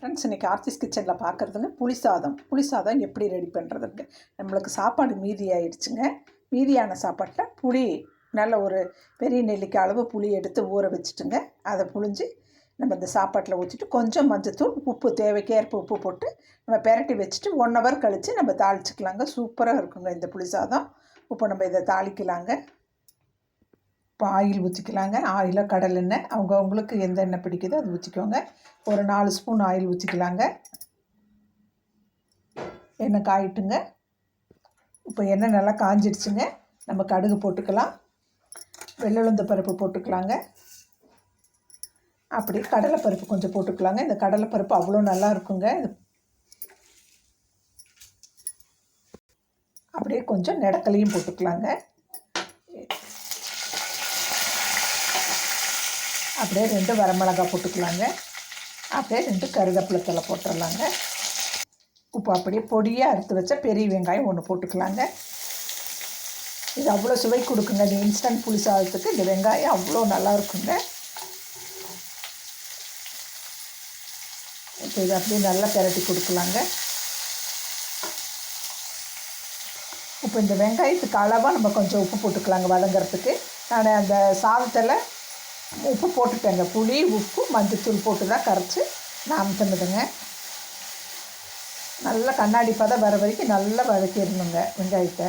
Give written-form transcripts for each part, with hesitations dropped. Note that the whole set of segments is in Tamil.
ஃப்ரெண்ட்ஸ், இன்றைக்கி ஆர்த்திஸ் கிச்சனில் பார்க்குறதுங்க புளி சாதம் எப்படி ரெடி பண்ணுறதுங்க. நம்மளுக்கு சாப்பாடு மீதி ஆயிடுச்சுங்க. மீதியான சாப்பாட்டில் புளி நல்ல ஒரு பெரிய நெல்லிக்காய் அளவு புளி எடுத்து ஊற வச்சுட்டுங்க. அதை புழிஞ்சு நம்ம இந்த சாப்பாட்டில் ஊற்றிட்டு கொஞ்சம் மஞ்சத்தூள், உப்பு தேவைக்கேற்ப உப்பு போட்டு நம்ம பெரட்டி வச்சுட்டு 1 hour கழித்து நம்ம தாளிச்சிக்கலாங்க. சூப்பராக இருக்குங்க இந்த புளி சாதம். இப்போ நம்ம இதை தாளிக்கலாங்க. இப்போ ஆயில் ஊற்றிக்கலாங்க. ஆயிலோ கடலெண்ணெய் அவங்களுக்கு எந்த எண்ணெய் பிடிக்குதோ அது ஊற்றிக்கோங்க. ஒரு 4 ஸ்பூன் ஆயில் ஊற்றிக்கலாங்க. எண்ணெய் காயிட்டுங்க. இப்போ எண்ணெய் நல்லா காஞ்சிடுச்சுங்க. நம்ம கடுகு போட்டுக்கலாம். வெள்ளுளுந்த பருப்பு போட்டுக்கலாங்க. அப்படி கடலைப்பருப்பு கொஞ்சம் போட்டுக்கலாங்க. இந்த கடலைப்பருப்பு அவ்வளோ நல்லா இருக்குங்க. அப்படியே கொஞ்சம் நெடக்கலையும் போட்டுக்கலாங்க. அப்படியே 2 வரமிளகாய் போட்டுக்கலாங்க. அப்படியே 2 கருவேப்பிலை தழை போட்டுடலாங்க. இப்போ அப்படியே பொடியாக அறுத்து வச்ச பெரிய வெங்காயம் 1 போட்டுக்கலாங்க. இது அவ்வளோ சுவை கொடுக்குங்க. இந்த இன்ஸ்டன்ட் புளி சாதத்துக்கு இந்த வெங்காயம் அவ்வளோ நல்லா இருக்குங்க. இப்போ இது அப்படியே நல்லா பெரட்டி கொடுக்கலாங்க. இப்போ இந்த வெங்காயத்துக்கு அளவாக நம்ம கொஞ்சம் உப்பு போட்டுக்கலாங்க வதங்கிறதுக்கு. நான் அந்த சாதத்தில் உப்பு போட்டுட்டேங்க. புளி, உப்பு, மஞ்சத்தூள் போட்டு தான் கரைச்சி நான் தந்துடுங்க. நல்லா கண்ணாடி பதம் வர வரைக்கும் நல்லா வதக்கிடணுங்க வெங்காயத்தை.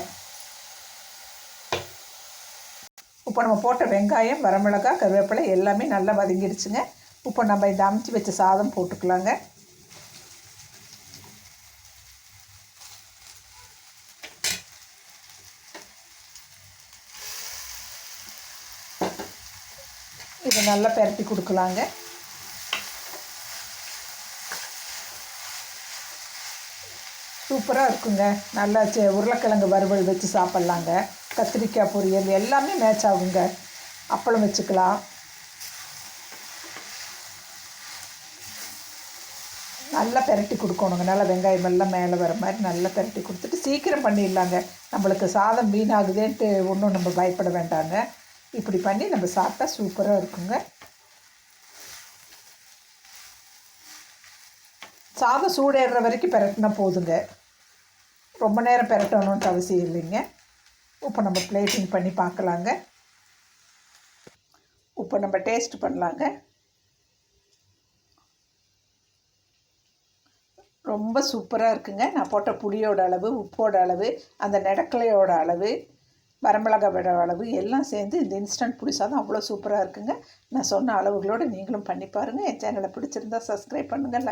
இப்போ நம்ம போட்ட வெங்காயம், வரமிளகாய், கருவேப்பிலை எல்லாமே நல்லா வதங்கிடுச்சுங்க. இப்போ நம்ம இந்த அமுத்தி வச்ச சாதம் போட்டுக்கலாங்க. இதை நல்லா பெரட்டி கொடுக்கலாங்க. சூப்பராக இருக்குங்க. நல்லா உருளைக்கிழங்கு வறுவல் வச்சு சாப்பிட்லாங்க. கத்திரிக்காய் பொரியல் எல்லாமே மேட்ச் ஆகுங்க. அப்பளம் வச்சுக்கலாம். நல்லா பெரட்டி கொடுக்கணுங்க. நல்லா வெங்காயம் எல்லாம் மேலே வர மாதிரி நல்லா பெரட்டி கொடுத்துட்டு சீக்கிரம் பண்ணிடலாங்க. நம்மளுக்கு சாதம் வீணாகுதேன்ட்டு ஒன்றும் நம்ம பயப்பட வேண்டாங்க. இப்படி பண்ணி நம்ம சாப்பிட்டா சூப்பராக இருக்குங்க. சாதம் சூடேறுற வரைக்கும் பெரட்டினா போதுங்க. ரொம்ப நேரம் பெரட்டணுன்ட்டு அவசியம் இல்லைங்க. இப்போ நம்ம பிளேட்டிங் பண்ணி பார்க்கலாங்க. இப்போ நம்ம டேஸ்ட் பண்ணலாங்க. ரொம்ப சூப்பராக இருக்குங்க. நான் போட்ட புளியோட அளவு, உப்போட அளவு, அந்த நெடக்கலையோட அளவு, வரமிளகாயோட அளவு எல்லாம் சேர்ந்து இந்த இன்ஸ்டன்ட் புளி சாதம் அவ்வளோ சூப்பராக இருக்குங்க. நான் சொன்ன அளவுகளோடு நீங்களும் பண்ணி பாருங்கள். என் சேனலை பிடிச்சிருந்தா சப்ஸ்கிரைப் பண்ணுங்கள்.